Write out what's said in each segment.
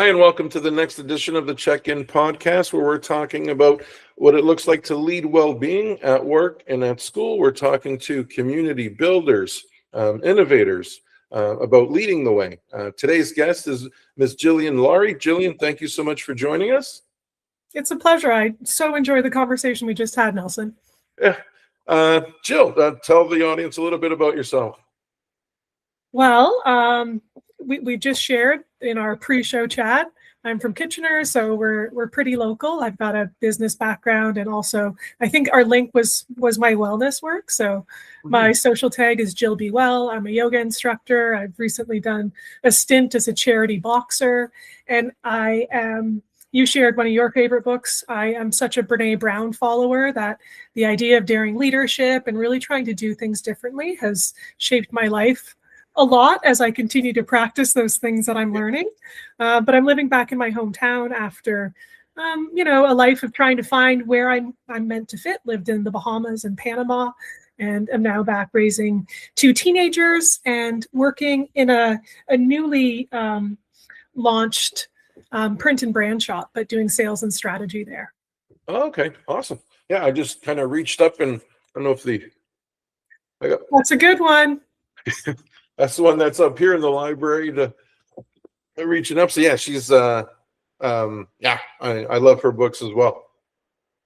Hi, and welcome to the next edition of the Check-In Podcast, where we're talking about what it looks like to lead well-being at work and at school. We're talking to community builders, innovators about leading the way. Today's guest is Ms. Jillian Lawrie. Jillian, thank you so much for joining us. It's a pleasure. I so enjoyed the conversation we just had, Nelson. Yeah. Jill, tell the audience a little bit about yourself. Well, we just shared in our pre-show chat. I'm from Kitchener, so we're pretty local. I've got a business background, and also I think our link was my wellness work. So my social tag is Jill Be Well. I'm a yoga instructor. I've recently done a stint as a charity boxer, and I am. You shared one of your favorite books. I am such a Brené Brown follower that the idea of daring leadership and really trying to do things differently has shaped my life a lot as I continue to practice those things that I'm learning. But I'm living back in my hometown after, a life of trying to find where I'm meant to fit. Lived in the Bahamas and Panama, and am now back raising two teenagers and working in a newly launched print and brand shop, but doing sales and strategy there. Oh, okay, awesome. Yeah, I just kind of reached up, and I don't know if That's a good one. That's the one that's up here in the library to reaching up. So yeah, she's I love her books as well.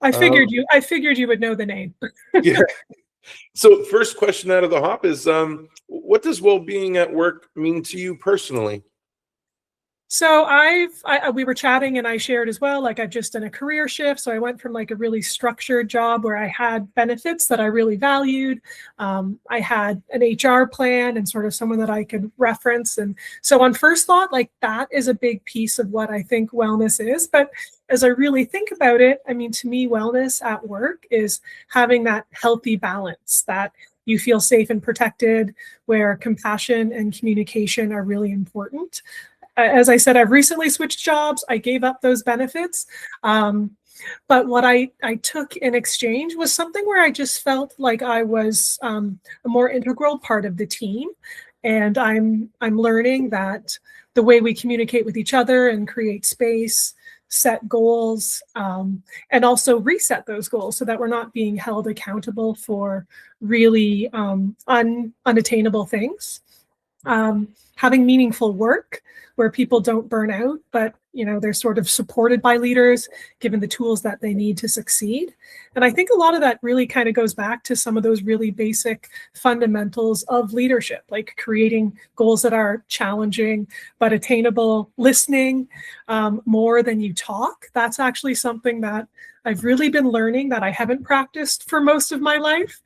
I figured you would know the name. Yeah. So first question out of the hop is what does well-being at work mean to you personally? So we were chatting and I shared as well, like I've just done a career shift. So I went from like a really structured job where I had benefits that I really valued. I had an HR plan and sort of someone that I could reference. And so on first thought, like that is a big piece of what I think wellness is. But as I really think about it, I mean, to me, wellness at work is having that healthy balance that you feel safe and protected, where compassion and communication are really important. As I said, I've recently switched jobs. I gave up those benefits. But what I took in exchange was something where I just felt like I was a more integral part of the team. And I'm learning that the way we communicate with each other and create space, set goals, and also reset those goals so that we're not being held accountable for really unattainable things. Having meaningful work where people don't burn out, but they're sort of supported by leaders, given the tools that they need to succeed. And I think a lot of that really kind of goes back to some of those really basic fundamentals of leadership, like creating goals that are challenging but attainable, listening more than you talk. That's actually something that I've really been learning that I haven't practiced for most of my life.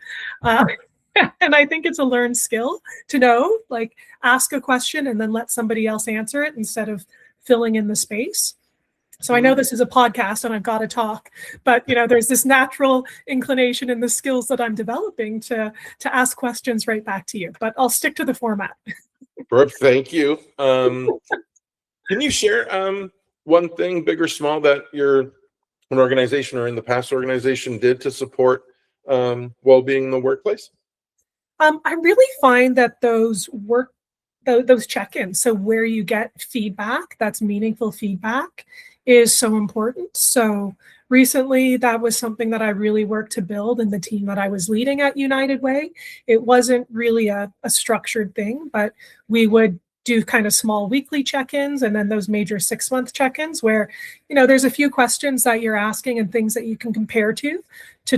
And I think it's a learned skill to know, like ask a question and then let somebody else answer it instead of filling in the space. So I know this is a podcast and I've got to talk, but there's this natural inclination in the skills that I'm developing to ask questions right back to you, but I'll stick to the format. Thank you. Can you share one thing, big or small, that an organization or in the past organization did to support well-being in the workplace? I really find that those check-ins, so where you get feedback, that's meaningful feedback, is so important. So recently, that was something that I really worked to build in the team that I was leading at United Way. It wasn't really a structured thing, but we would do kind of small weekly check-ins and then those major 6-month check-ins where, there's a few questions that you're asking and things that you can compare to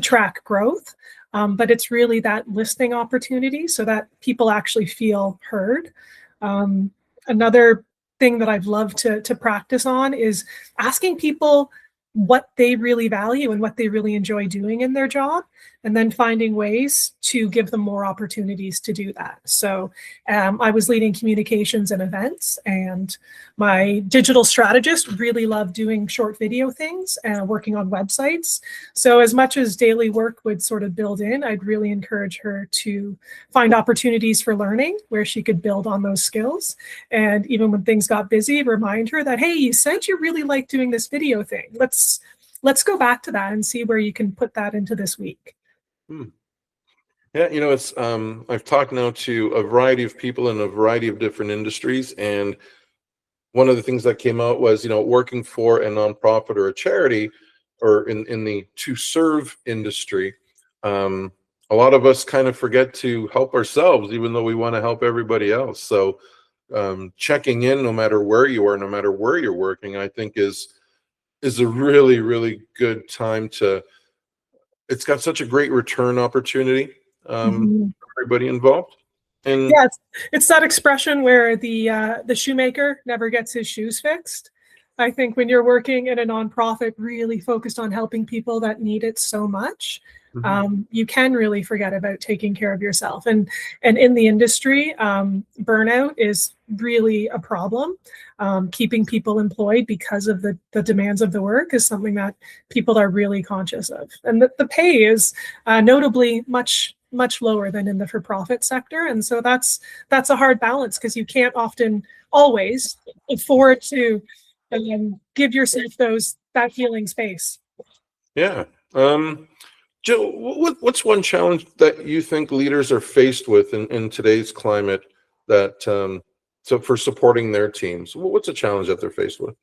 track growth. But it's really that listening opportunity so that people actually feel heard. Another thing that I've loved to practice on is asking people what they really value and what they really enjoy doing in their job, and then finding ways to give them more opportunities to do that. So I was leading communications and events, and my digital strategist really loved doing short video things and working on websites. So as much as daily work would sort of build in, I'd really encourage her to find opportunities for learning where she could build on those skills. And even when things got busy, remind her that, hey, you said you really like doing this video thing. Let's go back to that and see where you can put that into this week. Yeah, it's I've talked now to a variety of people in a variety of different industries, and one of the things that came out was, working for a nonprofit or a charity, or in the to serve industry. A lot of us kind of forget to help ourselves, even though we want to help everybody else. So checking in, no matter where you are, no matter where you're working, I think is a really, really good time to. It's got such a great return opportunity for everybody involved. And yeah, it's that expression where the shoemaker never gets his shoes fixed. I think when you're working in a nonprofit really focused on helping people that need it so much, you can really forget about taking care of yourself. And in the industry, burnout is really a problem. Keeping people employed because of the demands of the work is something that people are really conscious of. And the pay is notably much lower than in the for-profit sector. And so that's a hard balance, because you can't always afford to give yourself that healing space. Yeah. Jill, what's one challenge that you think leaders are faced with in today's climate that so for supporting their teams? What's a challenge that they're faced with?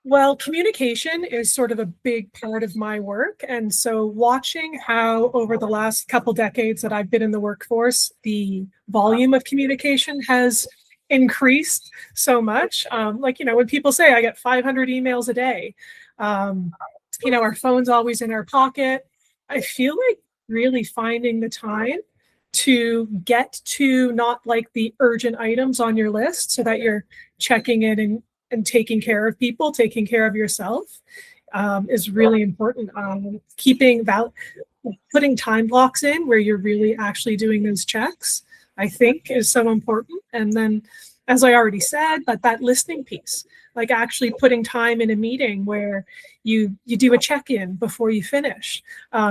Well, communication is sort of a big part of my work. And so watching how over the last couple decades that I've been in the workforce, the volume of communication has increased so much. When people say I get 500 emails a day, our phone's always in our pocket. I feel like really finding the time to get to not like the urgent items on your list, so that you're checking in and taking care of people, taking care of yourself, is really important. Putting time blocks in where you're really actually doing those checks, I think, is so important. And then, as I already said, but that listening piece, like actually putting time in a meeting where you do a check-in before you finish,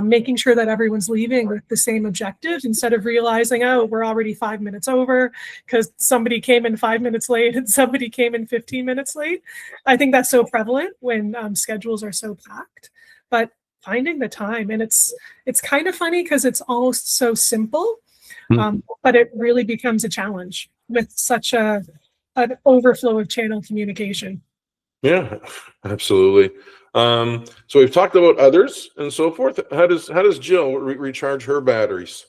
making sure that everyone's leaving with the same objective, instead of realizing, oh, we're already 5 minutes over because somebody came in 5 minutes late and somebody came in 15 minutes late. I think that's so prevalent when schedules are so packed. But finding the time, and it's kind of funny because it's almost so simple, but it really becomes a challenge with such an overflow of channel communication. Yeah, absolutely. So we've talked about others and so forth. How does Jill recharge her batteries?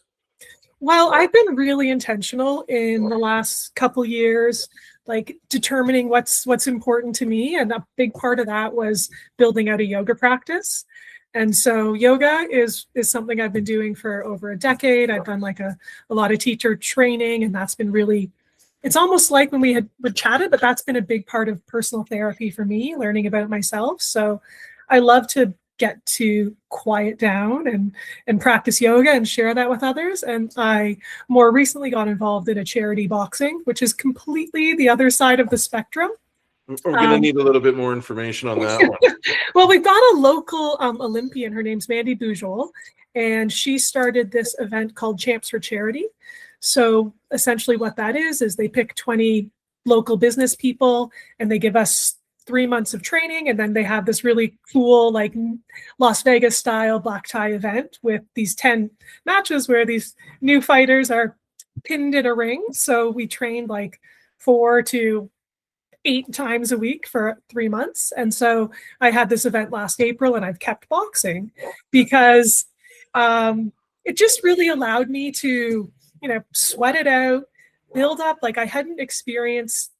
Well, I've been really intentional in the last couple years, like determining what's important to me. And a big part of that was building out a yoga practice. And so yoga is something I've been doing for over a decade. I've done like a lot of teacher training, and that's been really, it's almost like when we had chatted, but that's been a big part of personal therapy for me, learning about myself. So I love to get to quiet down and practice yoga and share that with others. And I more recently got involved in a charity boxing, which is completely the other side of the spectrum. We're going to need a little bit more information on that one. Well, we've got a local Olympian. Her name's Mandy Boujol, and she started this event called Champs for Charity. So essentially what that is they pick 20 local business people and they give us 3 months of training. And then they have this really cool, like Las Vegas style black tie event with these 10 matches where these new fighters are pinned in a ring. So we trained like 4 to 8 times a week for 3 months. And so I had this event last April, and I've kept boxing because it just really allowed me to, sweat it out, build up. Like I hadn't experienced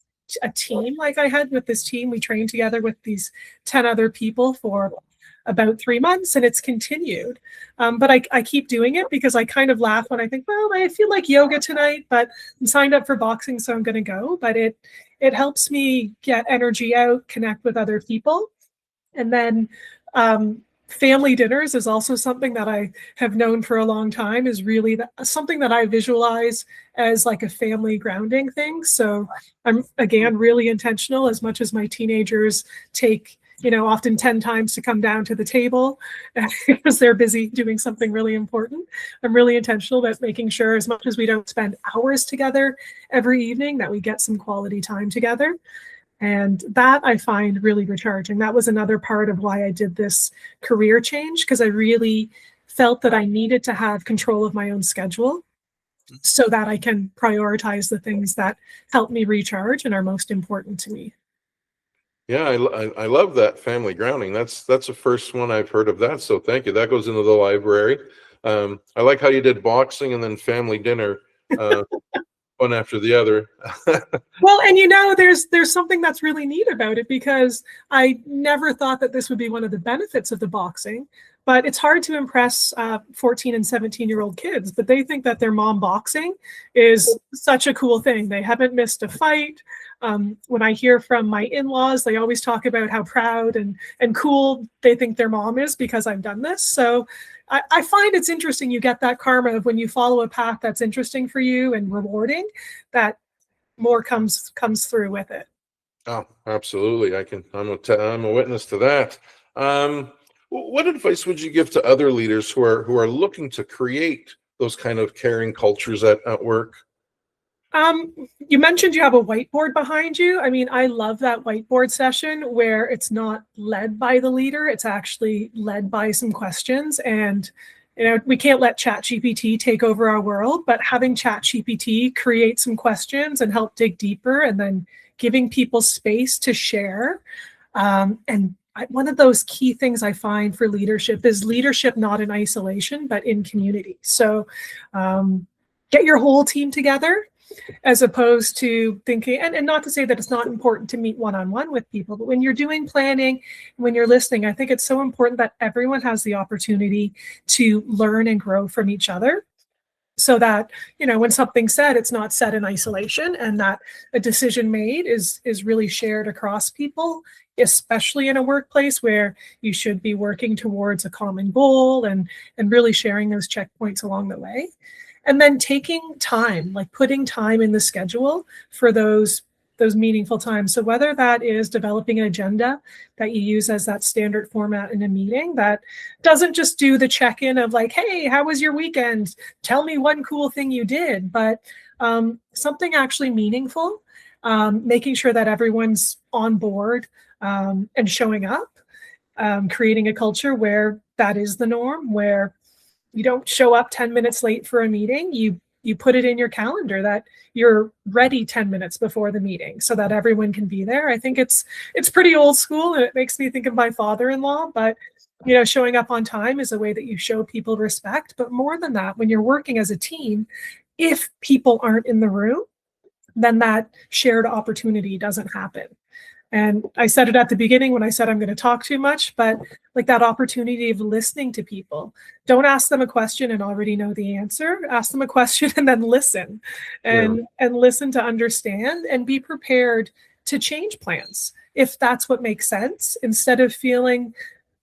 a team like I had with this team. We trained together with these 10 other people for about 3 months, and it's continued. But I keep doing it because I kind of laugh when I think, well, I feel like yoga tonight, but I'm signed up for boxing, so I'm going to go. But it helps me get energy out, connect with other people. And then family dinners is also something that I have known for a long time, is really something that I visualize as like a family grounding thing. So I'm, again, really intentional. As much as my teenagers take, often 10 times to come down to the table because they're busy doing something really important, I'm really intentional about making sure, as much as we don't spend hours together every evening, that we get some quality time together. And that I find really recharging. That was another part of why I did this career change, because I really felt that I needed to have control of my own schedule. so that I can prioritize the things that help me recharge and are most important to me. Yeah, I love that family grounding. That's the first one I've heard of that. So thank you. That goes into the library. I like how you did boxing and then family dinner, one after the other. Well, and you know, there's something that's really neat about it, because I never thought that this would be one of the benefits of the boxing, but it's hard to impress 14 and 17-year-old kids, but they think that their mom boxing is such a cool thing. They haven't missed a fight. When I hear from my in-laws, they always talk about how proud and cool they think their mom is because I've done this. So I find it's interesting. You get that karma of when you follow a path that's interesting for you and rewarding, that more comes through with it. Oh, absolutely. I'm a witness to that. What advice would you give to other leaders who are looking to create those kind of caring cultures at work? You mentioned you have a whiteboard behind you. I mean, I love that whiteboard session where it's not led by the leader, it's actually led by some questions. And, you know, we can't let ChatGPT take over our world, but having ChatGPT create some questions and help dig deeper, and then giving people space to share. One of those key things I find for leadership is leadership not in isolation, but in community. So get your whole team together, as opposed to thinking, and not to say that it's not important to meet one-on-one with people, but when you're doing planning, when you're listening, I think it's so important that everyone has the opportunity to learn and grow from each other, so that, you know, when something's said, it's not said in isolation, and that a decision made is really shared across people, especially in a workplace where you should be working towards a common goal and really sharing those checkpoints along the way. And then taking time, like putting time in the schedule for those meaningful times. So whether that is developing an agenda that you use as that standard format in a meeting that doesn't just do the check-in of like, hey, how was your weekend? Tell me one cool thing you did, but something actually meaningful, making sure that everyone's on board and showing up, creating a culture where that is the norm, where you don't show up 10 minutes late for a meeting. You put it in your calendar that you're ready 10 minutes before the meeting so that everyone can be there. I think it's pretty old school, and it makes me think of my father-in-law, but you know, showing up on time is a way that you show people respect. But more than that, when you're working as a team, if people aren't in the room, then that shared opportunity doesn't happen. And I said it at the beginning when I said I'm going to talk too much, but like that opportunity of listening to people. Don't ask them a question and already know the answer. Ask them a question and then listen, and listen to understand, and be prepared to change plans if that's what makes sense, instead of feeling,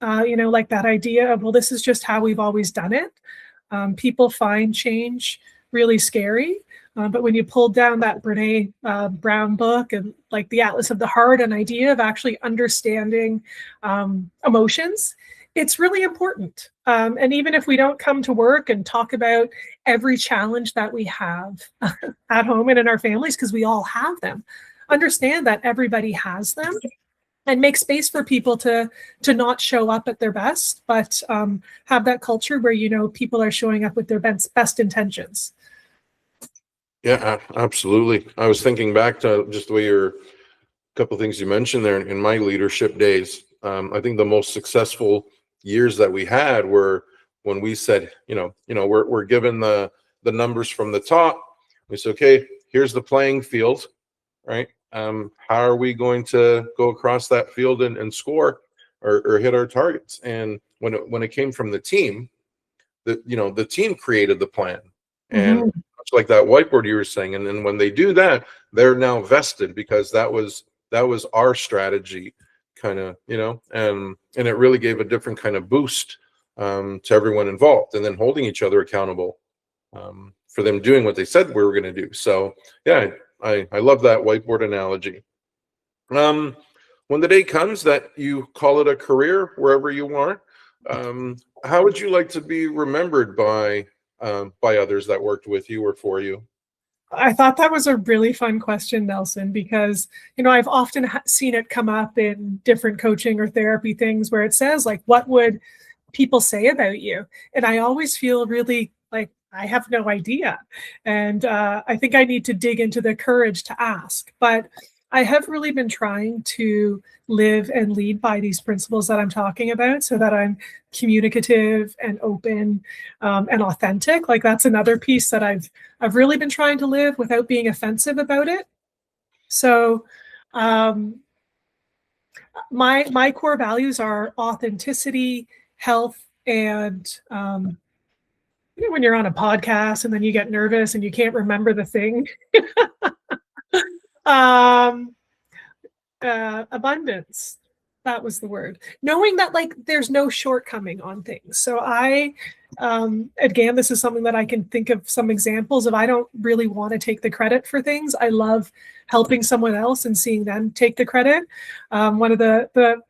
like that idea of, well, this is just how we've always done it. People find change really scary. But when you pull down that Brené Brown book and like the Atlas of the Heart, an idea of actually understanding emotions, it's really important. And even if we don't come to work and talk about every challenge that we have at home and in our families, because we all have them, understand that everybody has them, and make space for people to not show up at their best, but have that culture where, you know, people are showing up with their best intentions. Yeah, absolutely. I was thinking back to just the way a couple of things you mentioned there in my leadership days. I think the most successful years that we had were when we said, we're given the numbers from the top. We said, okay, here's the playing field, right? How are we going to go across that field and score or hit our targets? And when it came from the team, the team created the plan. And much like that whiteboard you were saying, and then when they do that, they're now vested because that was our strategy, kind of, and it really gave a different kind of boost to everyone involved, and then holding each other accountable for them doing what they said we were going to do. So yeah, I love that whiteboard analogy. When the day comes that you call it a career, wherever you are, how would you like to be remembered by others that worked with you or for you? I thought that was a really fun question, Nelson, because, I've often seen it come up in different coaching or therapy things where it says, like, what would people say about you? And I always feel really like I have no idea. And I think I need to dig into the courage to ask. But I have really been trying to live and lead by these principles that I'm talking about, so that I'm communicative and open and authentic. Like, that's another piece that I've really been trying to live without being offensive about it. So my core values are authenticity, health, and when you're on a podcast and then you get nervous and you can't remember the thing. Abundance. That was the word. Knowing that, like, there's no shortcoming on things. So I, again, this is something that I can think of some examples of. I don't really want to take the credit for things. I love helping someone else and seeing them take the credit. One of the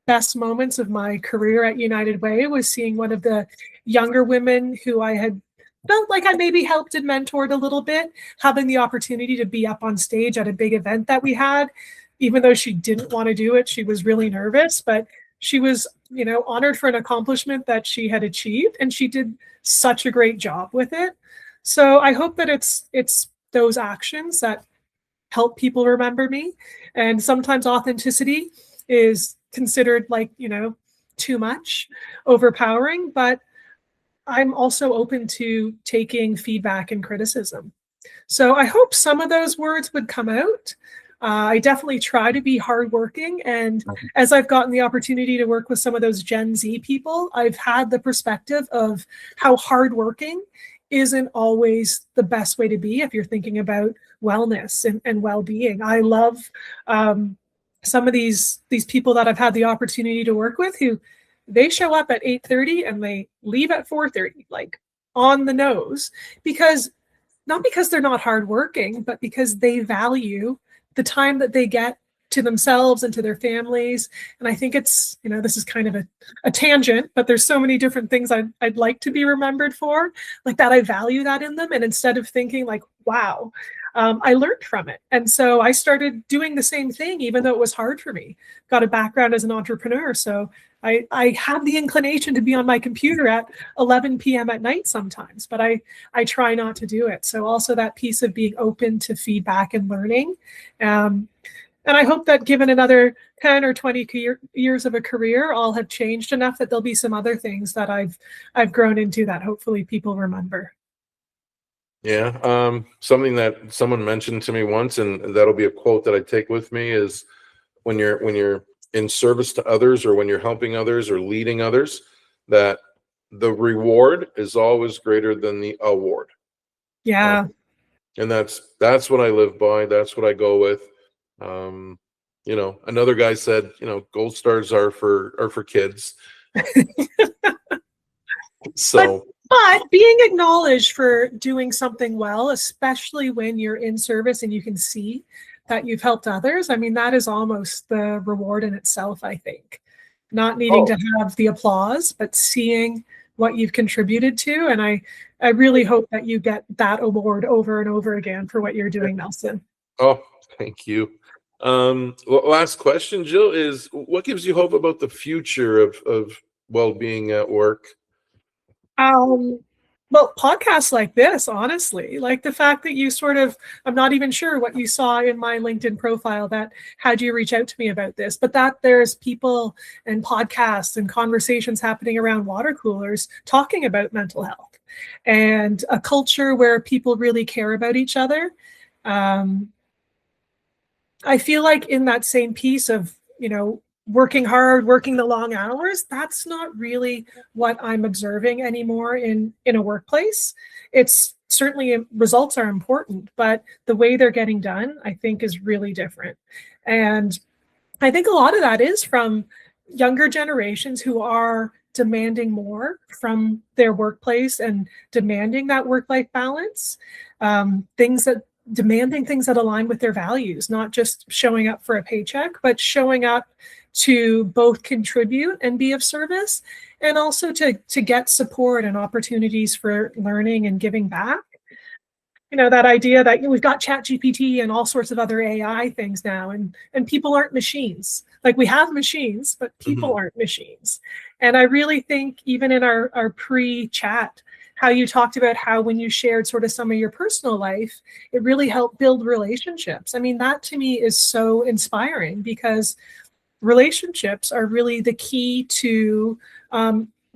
best moments of my career at United Way was seeing one of the younger women who I had felt like I maybe helped and mentored a little bit, having the opportunity to be up on stage at a big event that we had. Even though she didn't want to do it, she was really nervous, but she was, honored for an accomplishment that she had achieved, and she did such a great job with it. So I hope that it's those actions that help people remember me. And sometimes authenticity is considered like, too much, overpowering, but I'm also open to taking feedback and criticism. So I hope some of those words would come out. I definitely try to be hardworking. And as I've gotten the opportunity to work with some of those Gen Z people, I've had the perspective of how hardworking isn't always the best way to be if you're thinking about wellness and well-being. I love some of these people that I've had the opportunity to work with, who they show up at 8:30 and they leave at 4:30, like on the nose, not because they're not hardworking, but because they value the time that they get to themselves and to their families. And I think it's, this is kind of a tangent, but there's so many different things I'd like to be remembered for, like that. I value that in them. And instead of thinking like, wow, I learned from it. And so I started doing the same thing, even though it was hard for me. Got a background as an entrepreneur. So I have the inclination to be on my computer at 11 p.m. at night sometimes, but I try not to do it. So also that piece of being open to feedback and learning. And I hope that given another 10 or 20 years of a career, I'll have changed enough that there'll be some other things that I've grown into that hopefully people remember. Yeah. Something that someone mentioned to me once, and that'll be a quote that I take with me, is when you're in service to others, or when you're helping others or leading others, that the reward is always greater than the award. Yeah. And that's what I live by. That's what I go with. Another guy said, gold stars are for kids. So, but being acknowledged for doing something well, especially when you're in service and you can see that you've helped others, I mean, that is almost the reward in itself, I think. Not needing to have the applause, but seeing what you've contributed to. And I really hope that you get that award over and over again for what you're doing, Nelson. Oh, thank you. Last question, Jill, is what gives you hope about the future of well-being at work? Well, podcasts like this, honestly, like the fact that you I'm not even sure what you saw in my LinkedIn profile that had you reach out to me about this, but that there's people and podcasts and conversations happening around water coolers talking about mental health and a culture where people really care about each other. I feel like in that same piece of, working hard, working the long hours, that's not really what I'm observing anymore in a workplace. It's certainly, results are important, but the way they're getting done, I think, is really different. And I think a lot of that is from younger generations who are demanding more from their workplace and demanding that work-life balance, demanding things that align with their values, not just showing up for a paycheck, but showing up to both contribute and be of service, and also to get support and opportunities for learning and giving back. That idea that we've got ChatGPT and all sorts of other AI things now, and people aren't machines. Like, we have machines, but people aren't machines. And I really think even in our pre-chat, how you talked about how when you shared sort of some of your personal life, it really helped build relationships. I mean, that to me is so inspiring, because relationships are really the key to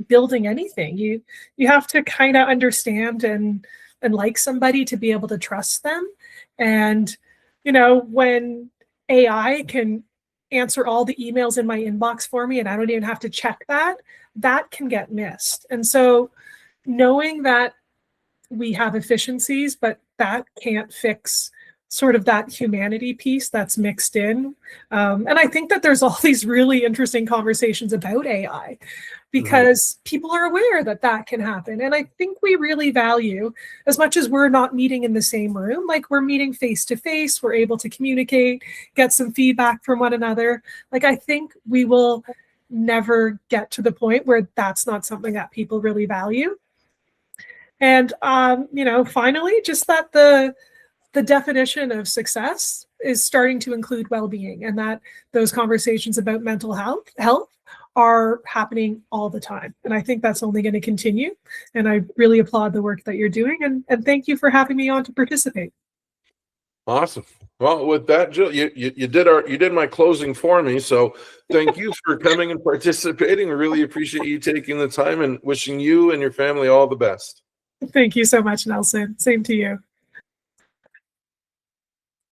building anything. You have to kind of understand and like somebody to be able to trust them. And when AI can answer all the emails in my inbox for me and I don't even have to check that can get missed. And so knowing that we have efficiencies, but that can't fix sort of that humanity piece that's mixed in. And I think that there's all these really interesting conversations about AI, because people are aware that that can happen. And I think we really value, as much as we're not meeting in the same room, like we're meeting face to face, we're able to communicate, get some feedback from one another. Like, I think we will never get to the point where that's not something that people really value. And, finally, just that the definition of success is starting to include well-being, and that those conversations about mental health are happening all the time. And I think that's only going to continue. And I really applaud the work that you're doing. And thank you for having me on to participate. Awesome. Well, with that, Jill, you did my closing for me. So thank you for coming and participating. We really appreciate you taking the time, and wishing you and your family all the best. Thank you so much, Nelson. Same to you.